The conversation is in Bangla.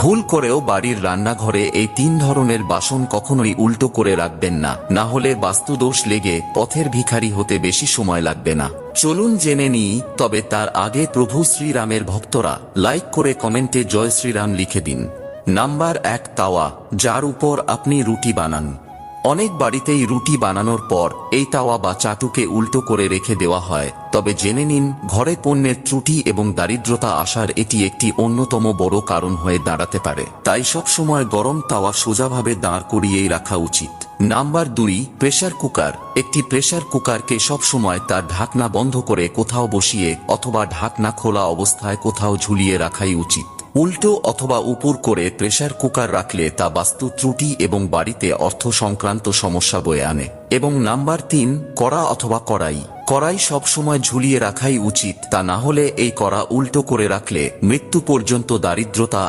ভুল করেও বাড়ির রান্নাঘরে এই 3 ধরনের বাসন কখনোই উল্টো করে রাখবেন না, না হলে বাস্তুদোষ লেগে পথের ভিখারি হতে বেশি সময় লাগবে না। চলুন জেনে নিই, তবে তার আগে প্রভু শ্রীরামের ভক্তরা লাইক করে কমেন্টে জয় শ্রীরাম লিখে দিন। নাম্বার 1, তাওয়া, যার উপর আপনি রুটি বানান। অনেক বাড়িতেই রুটি বানানোর পর এই তাওয়া বা চাটুকে উল্টো করে রেখে দেওয়া হয়, তবে জেনে নিন ঘরে পণ্যের ত্রুটি এবং দারিদ্রতা আসার এটি একটি অন্যতম বড় কারণ হয়ে দাঁড়াতে পারে। তাই সব সময় গরম তাওয়া সোজাভাবে দাঁড় করিয়েই রাখা উচিত। Number 2, pressure cooker. একটি প্রেসার কুকারকে সব সময় তার ঢাকনা বন্ধ করে কোথাও বসিয়ে অথবা ঢাকনা খোলা অবস্থায় কোথাও ঝুলিয়ে রাখাই উচিত। উল্টো অথবা উপর করে প্রেসার কুকার রাখলে তা বাস্তু ত্রুটি এবং বাড়িতে অর্থ সংক্রান্ত সমস্যা বয়ে আনে। এবং নাম্বার 3, কড়া অথবা কড়াই। কড়াই সব সময় ঝুলিয়ে রাখাই উচিত, তা না হলে এই কড়া উল্টো করে রাখলে মৃত্যু পর্যন্ত দারিদ্রতা